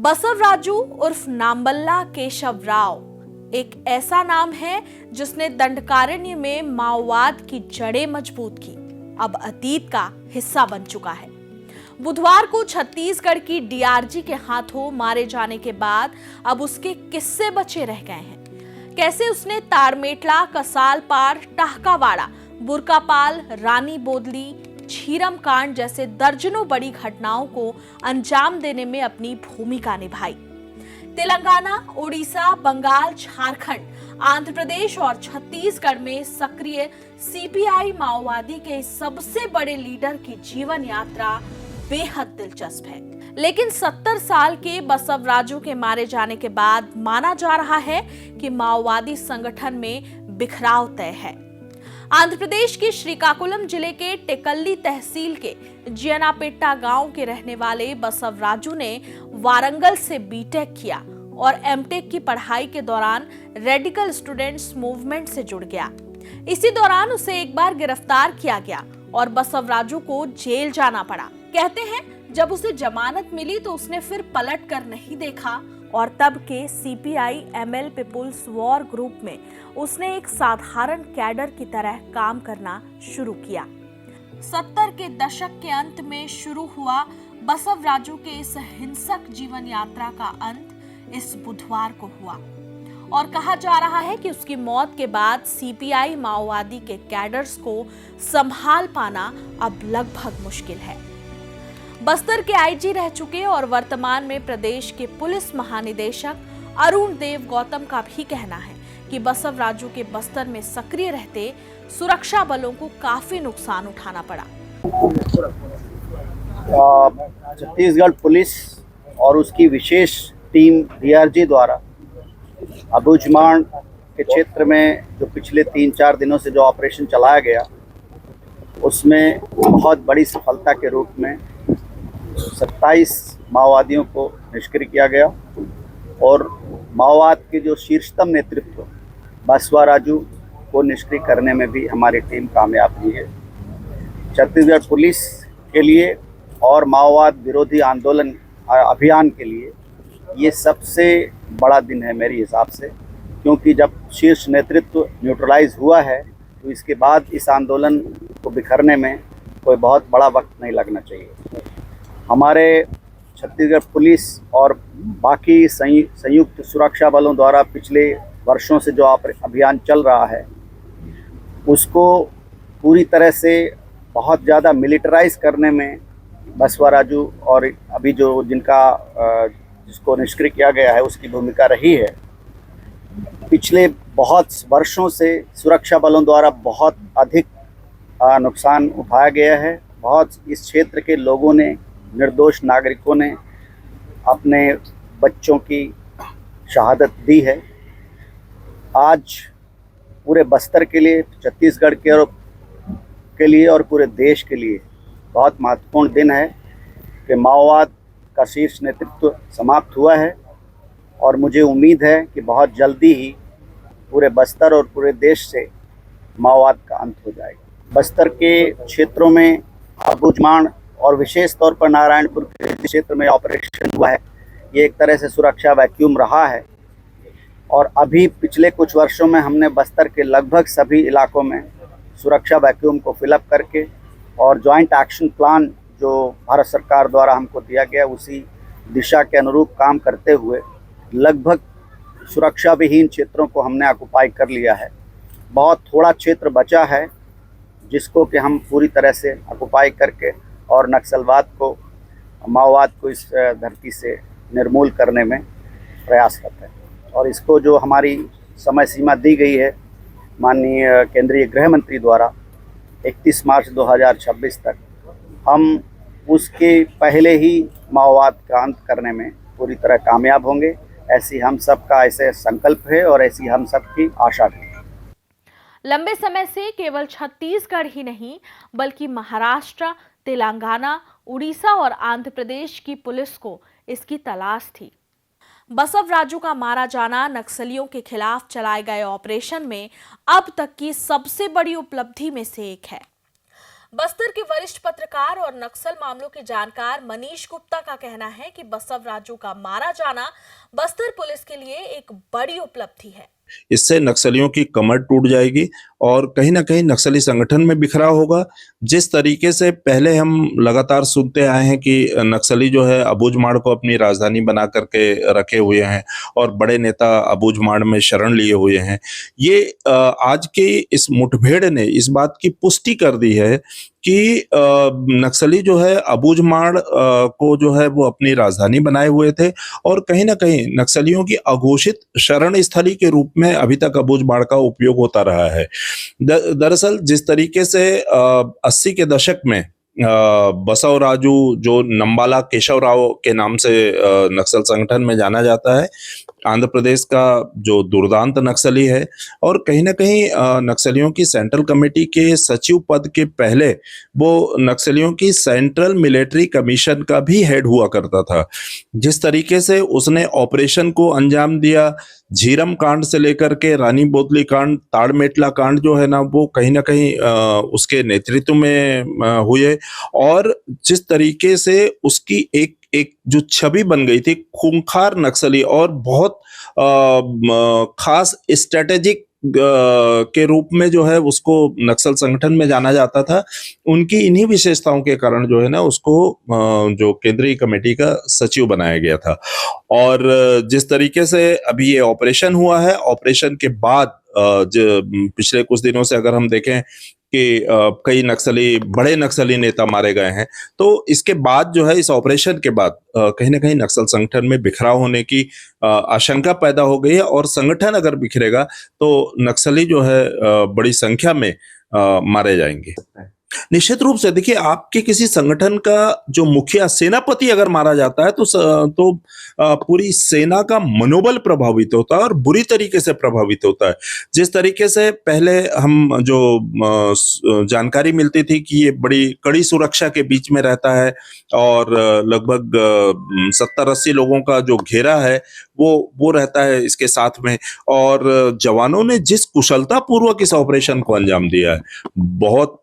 बसव राजू उर्फ नाम्बल्ला केशव राव एक ऐसा नाम है जिसने दंडकारण्य में माओवाद की जड़ें मजबूत की, अब अतीत का हिस्सा बन चुका है। बुधवार को छत्तीसगढ़ की डीआरजी के हाथों मारे जाने के बाद अब उसके किस्से बचे रह गए हैं। कैसे उसने तारमेटला, कसालपाड़, टाहकावाड़ा, बुरकापाल, रानी बोदली, झीरम कांड जैसे दर्जनों बड़ी घटनाओं को अंजाम देने में अपनी भूमिका निभाई। तेलंगाना, उड़ीसा, बंगाल, झारखंड, आंध्र प्रदेश और छत्तीसगढ़ में सक्रिय सीपीआई माओवादी के सबसे बड़े लीडर की जीवन यात्रा बेहद दिलचस्प है। लेकिन 70 साल के बसव राजू के मारे जाने के बाद माना जा रहा है कि माओवादी संगठन में बिखराव तय है। आंध्र प्रदेश के श्रीकाकुलम जिले के टेकल्ली तहसील के जियनापेट्टा गांव के रहने वाले बसव राजू ने वारंगल से बीटेक किया और एमटेक की पढ़ाई के दौरान रेडिकल स्टूडेंट्स मूवमेंट से जुड़ गया। इसी दौरान उसे एक बार गिरफ्तार किया गया और बसव राजू को जेल जाना पड़ा। कहते हैं जब उसे जमानत मिली तो उसने फिर पलट कर नहीं देखा और तब के CPI ML People's War Group में उसने एक साधारण कैडर की तरह काम करना शुरू किया। 70 के दशक के अंत में शुरू हुआ बसव राजू के इस हिंसक जीवन यात्रा का अंत इस बुधवार को हुआ और कहा जा रहा है कि उसकी मौत के बाद सीपीआई माओवादी के कैडर्स को संभाल पाना अब लगभग मुश्किल है। बस्तर के आईजी रह चुके और वर्तमान में प्रदेश के पुलिस महानिदेशक अरुण देव गौतम का भी कहना है कि बसव राजू के बस्तर में सक्रिय रहते सुरक्षा बलों को काफी नुकसान उठाना पड़ा। छत्तीसगढ़ पुलिस और उसकी विशेष टीम डीआरजी द्वारा अबुझमाड़ के क्षेत्र में जो पिछले 3-4 दिनों से जो ऑपरेशन चलाया गया उसमें बहुत बड़ी सफलता के रूप में 27 माओवादियों को निष्क्रिय किया गया और माओवाद के जो शीर्षतम नेतृत्व बसवा राजू को निष्क्रिय करने में भी हमारी टीम कामयाब हुई है। छत्तीसगढ़ पुलिस के लिए और माओवाद विरोधी आंदोलन अभियान के लिए ये सबसे बड़ा दिन है मेरे हिसाब से, क्योंकि जब शीर्ष नेतृत्व न्यूट्रलाइज हुआ है तो इसके बाद इस आंदोलन को बिखरने में कोई बहुत बड़ा वक्त नहीं लगना चाहिए। हमारे छत्तीसगढ़ पुलिस और बाकी संयुक्त सुरक्षा बलों द्वारा पिछले वर्षों से जो अभियान चल रहा है उसको पूरी तरह से बहुत ज़्यादा मिलिटराइज करने में बसवा राजू और अभी जो जिसको निष्क्रिय किया गया है उसकी भूमिका रही है। पिछले बहुत वर्षों से सुरक्षा बलों द्वारा बहुत अधिक नुकसान उठाया गया है। बहुत इस क्षेत्र के लोगों ने, निर्दोष नागरिकों ने अपने बच्चों की शहादत दी है। आज पूरे बस्तर के लिए, छत्तीसगढ़ के लिए और पूरे देश के लिए बहुत महत्वपूर्ण दिन है कि माओवाद का शीर्ष नेतृत्व समाप्त हुआ है और मुझे उम्मीद है कि बहुत जल्दी ही पूरे बस्तर और पूरे देश से माओवाद का अंत हो जाएगा। बस्तर के क्षेत्रों में अबुझमाड़ और विशेष तौर पर नारायणपुर के क्षेत्र में ऑपरेशन हुआ है, ये एक तरह से सुरक्षा वैक्यूम रहा है और अभी पिछले कुछ वर्षों में हमने बस्तर के लगभग सभी इलाकों में सुरक्षा वैक्यूम को फिलअप करके और जॉइंट एक्शन प्लान जो भारत सरकार द्वारा हमको दिया गया उसी दिशा के अनुरूप काम करते हुए लगभग सुरक्षा विहीन क्षेत्रों को हमने ऑक्युपाई कर लिया है। बहुत थोड़ा क्षेत्र बचा है जिसको कि हम पूरी तरह से ऑक्युपाई करके और नक्सलवाद को, माओवाद को इस धरती से निर्मूल करने में प्रयास करते हैं। और इसको जो हमारी समय सीमा दी गई है माननीय केंद्रीय गृह मंत्री द्वारा 31 मार्च 2026 तक, हम उसके पहले ही माओवाद का अंत करने में पूरी तरह कामयाब होंगे। ऐसी हम सब का ऐसे संकल्प है और ऐसी हम सब की आशा है। लंबे समय से केवल छत्तीसगढ़ ही नहीं बल्कि महाराष्ट्र, तेलंगाना, उड़ीसा और आंध्र प्रदेश की पुलिस को इसकी तलाश थी। बसव राजू का मारा जाना नक्सलियों के खिलाफ चलाए गए ऑपरेशन में अब तक की सबसे बड़ी उपलब्धि में से एक है। बस्तर के वरिष्ठ पत्रकार और नक्सल मामलों के जानकार मनीष गुप्ता का कहना है कि बसव राजू का मारा जाना बस्तर पुलिस के लिए एक बड़ी उपलब्धि है। इससे नक्सलियों की कमर टूट जाएगी और कहीं ना कहीं नक्सली संगठन में बिखराव होगा। जिस तरीके से पहले हम लगातार सुनते आए हैं कि नक्सली जो है अबूझमाड़ को अपनी राजधानी बना करके रखे हुए हैं और बड़े नेता अबूझमाड़ में शरण लिए हुए हैं, ये आज की इस मुठभेड़ ने इस बात की पुष्टि कर दी है कि नक्सली जो है अबूझमाड़ को जो है वो अपनी राजधानी बनाए हुए थे और कहीं ना कहीं नक्सलियों की अघोषित शरण स्थली के रूप में अभी तक अबूझमाड़ का उपयोग होता रहा है। दरअसल जिस तरीके से 80 के दशक में बसव राजू जो नंबाला केशव राव के नाम से नक्सल संगठन में जाना जाता है, आंध्र प्रदेश का जो दुर्दांत नक्सली है और कहीं ना कहीं नक्सलियों की सेंट्रल कमेटी के सचिव पद के पहले वो नक्सलियों की सेंट्रल मिलिट्री कमीशन का भी हेड हुआ करता था। जिस तरीके से उसने ऑपरेशन को अंजाम दिया, झीरम कांड से लेकर के रानी बोतली कांड, ताड़मेटला कांड जो है ना वो कहीं ना कहीं उसके नेतृत्व में हुए और जिस तरीके से उसकी एक जो छवि बन गई थी खूंखार नक्सली और बहुत खास स्ट्रेटेजिक के रूप में जो है उसको नक्सल संगठन में जाना जाता था, उनकी इन्हीं विशेषताओं के कारण जो है ना उसको जो केंद्रीय कमेटी का सचिव बनाया गया था। और जिस तरीके से अभी ये ऑपरेशन हुआ है, ऑपरेशन के बाद पिछले कुछ दिनों से अगर हम देखें कि कई नक्सली बड़े नक्सली नेता मारे गए हैं, तो इसके बाद जो है इस ऑपरेशन के बाद कहीं ना कहीं नक्सल संगठन में बिखराव होने की आशंका पैदा हो गई है और संगठन अगर बिखरेगा तो नक्सली जो है बड़ी संख्या में मारे जाएंगे। निश्चित रूप से देखिए, आपके किसी संगठन का जो मुखिया सेनापति अगर मारा जाता है तो पूरी सेना का मनोबल प्रभावित होता है और बुरी तरीके से प्रभावित होता है। जिस तरीके से पहले हम जो जानकारी मिलती थी कि ये बड़ी कड़ी सुरक्षा के बीच में रहता है और लगभग 70-80 लोगों का जो घेरा है वो रहता है इसके साथ में, और जवानों ने जिस कुशलता पूर्वक इस ऑपरेशन को अंजाम दिया है, बहुत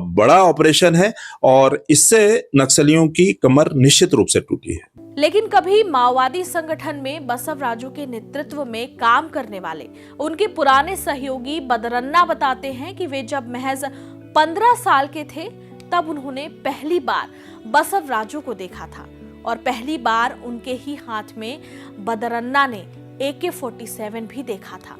बड़ा ऑपरेशन है और इससे नक्सलियों की कमर निश्चित रूप से टूटी है। लेकिन कभी माओवादी संगठन में बसव राजू के नेतृत्व में काम करने वाले उनके पुराने सहयोगी बदरन्ना बताते हैं कि वे जब महज 15 साल के थे तब उन्होंने पहली बार बसव राजू को देखा था और पहली बार उनके ही हाथ में बदरन्ना ने AK-47 भी देखा था।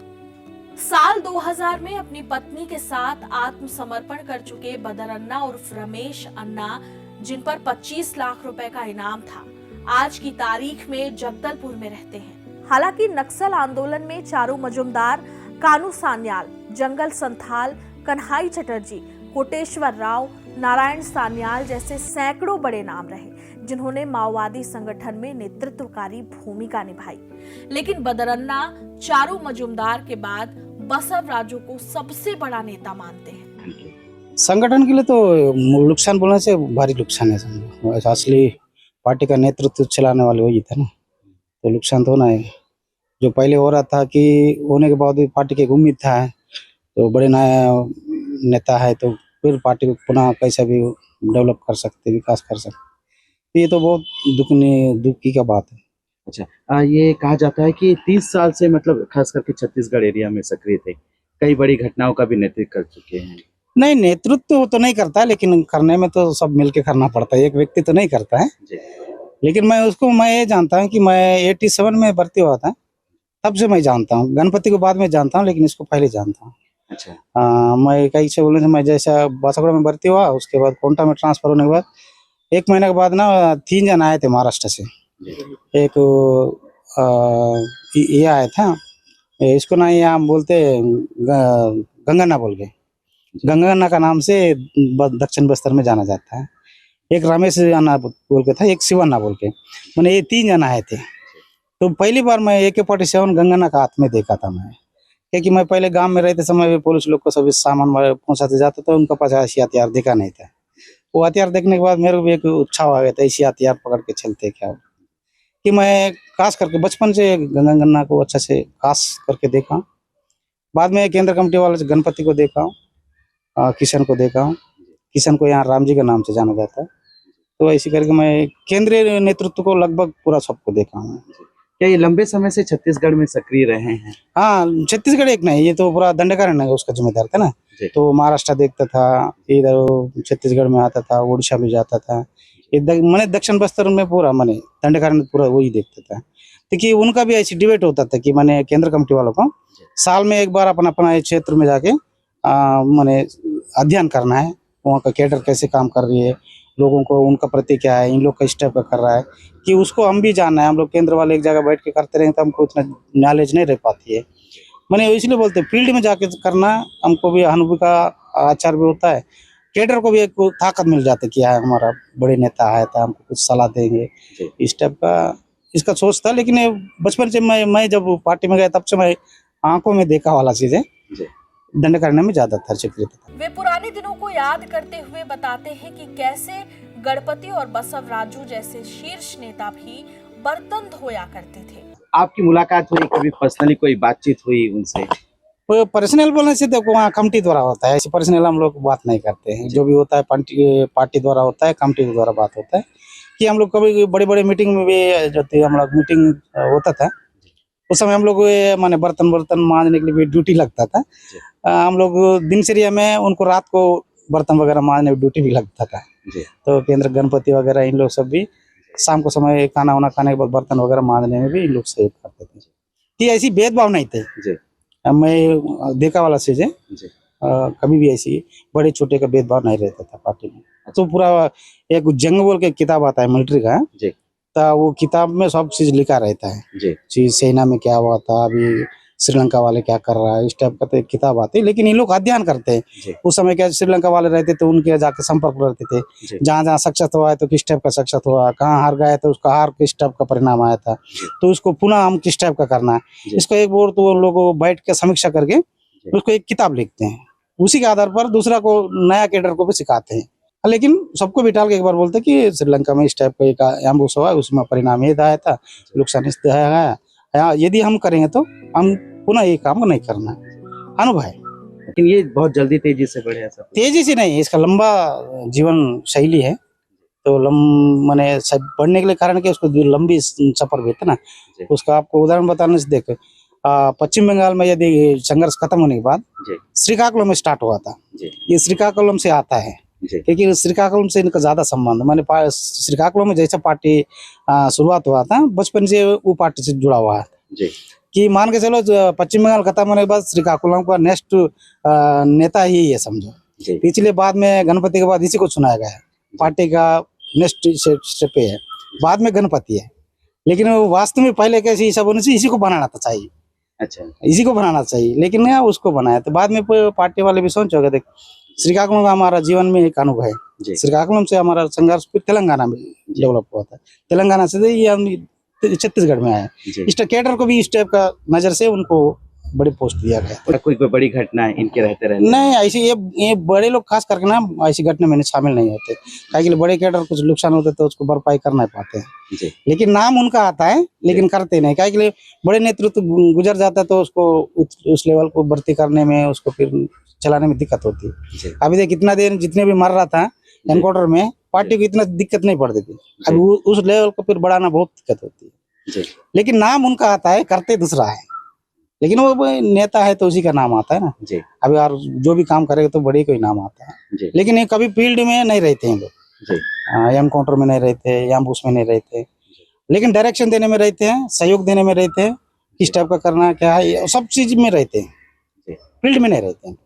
साल 2000 में अपनी पत्नी के साथ आत्मसमर्पण कर चुके बदरन्ना उर्फ रमेश अन्ना, जिन पर 25 लाख रुपए का इनाम था, आज की तारीख में जगदलपुर में रहते हैं। हालांकि नक्सल आंदोलन में चारू मजुमदार, कानू सान्याल, जंगल संथाल, कन्हाई चटर्जी, कोटेश्वर राव, नारायण सान्याल जैसे सैकड़ों बड़े नाम रहे जिन्होंने माओवादी संगठन में नेतृत्वकारी भूमिका निभाई, लेकिन बदरन्ना चारू मजुमदार के बाद बसव राजू को सबसे बड़ा नेता मानते हैं। संगठन के लिए तो नुकसान बोलने से भारी नुकसान है। समझो असली पार्टी का नेतृत्व चलाने वाले वही था ना, तो नुकसान तो होना है। जो पहले हो रहा था कि होने के बाद भी पार्टी की एक उम्मीद था, तो बड़े नया नेता है तो फिर पार्टी को पुनः कैसा भी डेवलप कर सकते, विकास कर सकते, ये तो बहुत दुखी का बात है। अच्छा, ये कहा जाता है कि 30 साल से मतलब खास करके छत्तीसगढ़ एरिया में सक्रिय थे, कई बड़ी घटनाओं का भी नेतृत्व कर चुके हैं। नहीं, नेतृत्व तो नहीं करता, लेकिन करने में तो सब मिलके करना पड़ता है, एक व्यक्ति तो नहीं करता है। लेकिन मैं ये जानता हूँ कि मैं 87 में भर्ती हुआ था, तब से मैं जानता हूँ। गणपति को बाद में जानता हूँ, लेकिन इसको पहले जानता हूँ। अच्छा। मैं कई से बोलने से मैं जैसा बासागुड़ा में भर्ती हुआ, उसके बाद कोंटा में ट्रांसफर होने के बाद 1 महीने के बाद ना 3 जन आए थे महाराष्ट्र से। एक ये आया था, इसको ना यहाँ बोलते गंगन्ना बोल के, गंगन्ना का नाम से दक्षिण बस्तर में जाना जाता है। एक रमेश अन्ना बोल के था, एक शिवन्ना बोल के, मैंने ये 3 जन आए थे। तो पहली बार मैं AK-47 गंगन्ना का हाथ में देखा था मैं, क्योंकि मैं पहले गांव में रहते समय पुलिस लोग को सभी सामान पहुंचाते जाता था, उनका पास ऐसी हथियार देखा नहीं था। वो हथियार देखने के बाद मेरे को भी एक उत्साह आ गया था, ऐसी हथियार पकड़ के चलते क्या, कि मैं खास करके बचपन से गंगन्ना को अच्छा से खास करके देखा। बाद में केंद्र कमेटी वाले गणपति को देखा, किशन को देखा किशन को यहाँ राम जी के नाम से जाना जाता है। तो ऐसे करके मैं केंद्रीय नेतृत्व को लगभग पूरा सबको देखा हूँ। क्या ये लंबे समय से छत्तीसगढ़ में सक्रिय रहे हैं? हाँ, छत्तीसगढ़ एक नहीं, ये तो पूरा दंडकारण्य है उसका जिम्मेदार था ना। जी। तो महाराष्ट्र देखता था, इधर छत्तीसगढ़ में आता था, उड़ीसा भी जाता था। मैंने दक्षिण बस्तर में पूरा मैंने दंडकारण्य पूरा वही देखता था। देखिए उनका भी ऐसी डिबेट होता था कि मैंने केंद्र कमेटी वालों को साल में एक बार अपना अपना क्षेत्र में जाके मैंने अध्ययन करना है, वहाँ का कैडर कैसे काम कर रही है, लोगों को उनका प्रति क्या है, इन लोग किस टाइप का कर रहा है, कि उसको हम भी जानना है। हम लोग केंद्र वाले एक जगह बैठ के करते रहेंगे तो हमको उतना नॉलेज नहीं रह पाती है। मैंने इसलिए बोलते फील्ड में जाके करना, हमको भी अनुभव का आचार भी होता है, कैडर को भी एक ताकत मिल जाती है कि हाँ हमारा बड़े नेता आया था, हमको कुछ सलाह देंगे, इस टाइप का इसका सोच था। लेकिन ये बचपन से मैं जब पार्टी में गया तब से मैं आंखों में देखा वाला चीज है, दंडकारण्य में ज्यादातर सक्रिय था। वे पुराने दिनों को याद करते हुए बताते हैं कि कैसे गणपति और बसव राजू जैसे शीर्ष नेता भी बर्तन धोया करते थे। आपकी मुलाकात हुई कभी, पर्सनली कोई बातचीत हुई उनसे? पर्सनल बोलने से देखो वहाँ कमेटी द्वारा होता है, ऐसे पर्सनल हम लोग बात नहीं करते हैं। जो भी होता है पार्टी द्वारा होता है, कमेटी के द्वारा बात होता है। कि हम लोग कभी बड़े बड़े मीटिंग में भी जो हम लोग मीटिंग होता था उस समय हम लोग माने बर्तन मांजने के लिए भी ड्यूटी लगता था। हम लोग दिनचर्या में उनको रात को बर्तन वगैरह मांजने में ड्यूटी भी लगता था। तो केंद्र गणपति वगैरह इन लोग सब भी शाम को समय खाना वाना खाने के बाद बर्तन वगैरह मांजने में भी इन लोग सहयोग करते थे। कि ऐसी भेदभाव नहीं थे, मैं देखा वाला चीज है। कभी भी ऐसी बड़े छोटे का भेदभाव नहीं रहता था पार्टी में। तो पूरा एक जंग बोल के किताब आता है मिलिट्री का, तो वो किताब में सब चीज लिखा रहता है। चीज सेना में क्या हुआ था, अभी श्रीलंका वाले क्या कर रहा है, इस टाइप का तो एक किताब आती है। लेकिन ये लोग अध्ययन करते हैं। उस समय क्या श्रीलंका वाले रहते थे, उनके जाके संपर्क रहते थे, जहाँ जहाँ सक्सेस हुआ है तो किस टाइप का सक्सेस हुआ, कहाँ हार गए तो उसका हार किस टाइप का परिणाम आया था, तो उसको पुनः हम किस टाइप का करना है। इसको एक बार तो लोग बैठ के समीक्षा करके उसको एक किताब लिखते हैं। उसी के आधार पर दूसरा को नया कैडर को भी सिखाते हैं। लेकिन सबको बिठाल के एक बार बोलते कि श्रीलंका में इस टाइप का एक एम्बुश हुआ, उसमें परिणाम ये आया था, नुकसान इस है। यदि हम करेंगे तो हम पुनः ये काम नहीं करना है। अनुभव है। लेकिन ये बहुत जल्दी तेजी से बढ़े ऐसा? तेजी से नहीं, इसका लंबा जीवन शैली है। तो मैंने बढ़ने के लिए कारण कि उसको लंबी सफर भी था ना। उसका आपको उदाहरण बताने से देख, पश्चिम बंगाल में यदि संघर्ष खत्म होने के बाद श्रीकाकुलम में स्टार्ट हुआ था। ये श्रीकाकुलम से आता है क्योंकि श्रीकाकुलम से इनका ज्यादा संबंध। मैंने श्रीकाकुलम में जैसा पार्टी शुरुआत हुआ था, बचपन से वो पार्टी से जुड़ा हुआ है। कि मान के चलो पश्चिम बंगाल खत्म होने के बाद श्रीकाकुलम का नेक्स्ट नेता ही है समझो। पिछले बाद में गणपति के बाद इसी को चुनाया गया है, पार्टी का नेक्स्ट स्टेप पे है, बाद में गणपति है। लेकिन वास्तव में पहले कैसे हिसाब होने से इसी को बनाना था चाहिए। अच्छा, इसी को बनाना चाहिए, लेकिन उसको बनाया तो बाद में पार्टी वाले भी सोच गए। देख श्रीकाकुलम का हमारा जीवन में एक अनुभव है। श्रीकाकुलम से हमारा संघर्ष फिर तेलंगाना में डेवलप हुआ था, तेलंगाना से ये हम छत्तीसगढ़ में आए। इस कैडर को भी इस टाइप का नजर से उनको बड़े पोस्ट दिया गया। कोई बड़ी घटना है इनके रहते रहते? नहीं, ऐसे ये बड़े लोग खास करके ना ऐसी घटना में शामिल नहीं होते। काहे बड़े कैडर कुछ नुकसान होते तो उसको भरपाई कर नहीं पाते हैं। लेकिन नाम उनका आता है लेकिन करते नहीं। काहे बड़े नेतृत्व गुजर जाता है तो उसको उस लेवल को भर्ती करने में, उसको फिर चलाने में दिक्कत होती है। अभी देख कितना देर जितने भी मर रहा था एनकाउंटर में, पार्टी को इतना दिक्कत नहीं पड़ती थी। अभी उस लेवल को फिर बढ़ाना बहुत दिक्कत होती है। लेकिन नाम उनका आता है, करते दूसरा है। लेकिन वो नेता है तो उसी का नाम आता है ना। अभी और जो भी काम करेगा तो बड़े कोई नाम आता है। लेकिन ये कभी फील्ड में नहीं रहते हैं लोग, एनकाउंटर में नहीं रहते, एम्बुश में नहीं रहते, लेकिन डायरेक्शन देने में रहते हैं, सहयोग देने में रहते हैं, किस टाइप का करना क्या है, सब चीज में रहते हैं, फील्ड में नहीं रहते हैं।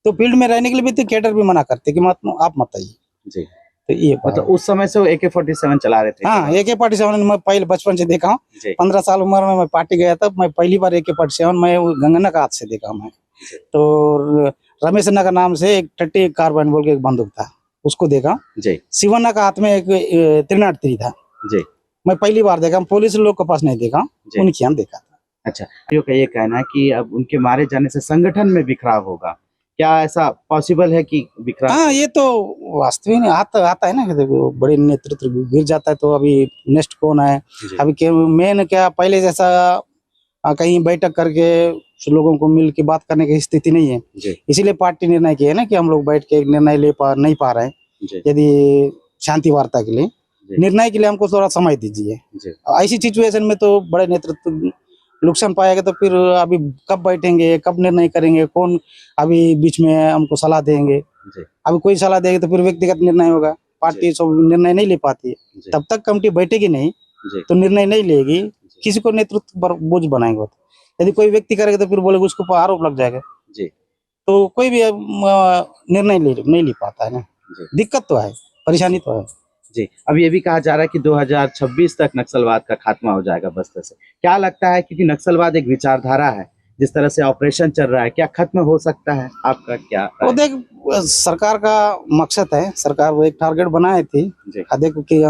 तो फील्ड में रहने के लिए भी तो कैडर भी मना करते कि आप मत आइए। तो ये मतलब उस समय से वो AK-47 चला रहे थे? हाँ, AK-47 मैं पहले बचपन से देखा हूँ। 15 साल उम्र में मैं पार्टी गया था, मैं पहली बार AK-47 मैं गंगन्ना का हाथ से देखा मैं। तो रमेश अन्ना का नाम से एक 30 कार्बाइन बोल के एक बंदूक था, उसको देखा। शिवन्ना का हाथ में एक 303 था, मैं पहली बार देखा। पुलिस लोग के पास नहीं देखा, उनके यहाँ देखा था। अच्छा, का ये कहना है कि अब उनके मारे जाने से संगठन में बिखराव होगा, क्या ऐसा पॉसिबल है कि बिखरा? हाँ, ये तो वास्तविक में आता है ना कि बड़े नेतृत्व गिर जाता है तो अभी नेक्स्ट कौन है। अभी मेन क्या पहले जैसा कहीं बैठक करके लोगों को मिल के बात करने की स्थिति नहीं है। जी इसीलिए पार्टी निर्णय किया है ना कि हम लोग बैठ के एक निर्णय नहीं पा रहे हैं। जी यदि शांति वार्ता के लिए जी निर्णय के लिए हमको थोड़ा समय दीजिए। जी ऐसी सिचुएशन में तो बड़े नेतृत्व नुकसान पाएगा, तो फिर अभी कब बैठेंगे, कब निर्णय करेंगे, कौन अभी बीच में हमको सलाह देंगे। जी अभी कोई सलाह देगा तो फिर व्यक्तिगत निर्णय होगा, पार्टी सब निर्णय नहीं ले पाती है। जी तब तक कमेटी बैठेगी नहीं जी तो निर्णय नहीं लेगी, किसी को नेतृत्व पर बोझ बनाएंगे। यदि कोई व्यक्ति करेगा तो फिर बोलेगा उसके ऊपर आरोप लग जाएगा, जी तो कोई भी निर्णय नहीं ले पाता है ना। जी दिक्कत तो है, परेशानी तो है। जी अब ये भी कहा जा रहा है कि 2026 तक नक्सलवाद का खात्मा हो जाएगा बस्तर से। क्या लगता है, क्योंकि नक्सलवाद एक विचारधारा है, जिस तरह से ऑपरेशन चल रहा है, क्या खत्म हो सकता है? आपका क्या वो राय? देख, सरकार का मकसद है, सरकार वो एक टारगेट बनाए थी। जी देखो कि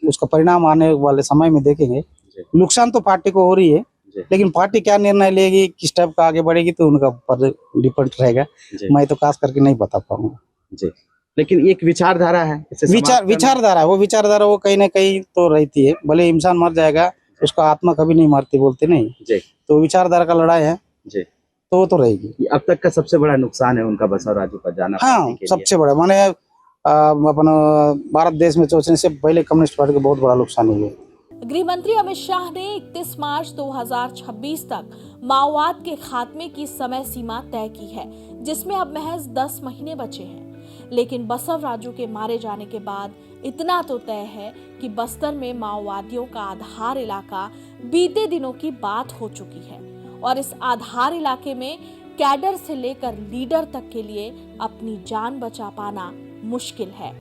उसका परिणाम आने वाले समय में देखेंगे। जी नुकसान तो पार्टी को हो रही है, जी लेकिन पार्टी क्या निर्णय लेगी, किस टाइप का आगे बढ़ेगी, तो उनका पर डिपेंड रहेगा। जी मैं तो खास करके नहीं बता पाऊंगा। जी लेकिन एक विचारधारा है, इसे समाप्त करना- विचारधारा वो कहीं ना कहीं तो रहती है। भले इंसान मर जाएगा, उसका आत्मा कभी नहीं मरती, बोलते नहीं। जी तो विचारधारा का लड़ाई है, जी तो वो तो रहेगी। ये अब तक का सबसे बड़ा नुकसान है उनका बसवराजू का जाना हाँ, पार्टी के लिए। सबसे बड़ा माने अपना भारत देश में सोचने से पहले कम्युनिस्ट पार्टी को बहुत बड़ा नुकसान हुआ। गृह मंत्री अमित शाह ने 31 मार्च 2026 तक माओवाद के खात्मे की समय सीमा तय की है, जिसमें अब महज 10 महीने बचे हैं। लेकिन बसवराजू के मारे जाने के बाद इतना तो तय है कि बस्तर में माओवादियों का आधार इलाका बीते दिनों की बात हो चुकी है और इस आधार इलाके में कैडर से लेकर लीडर तक के लिए अपनी जान बचा पाना मुश्किल है।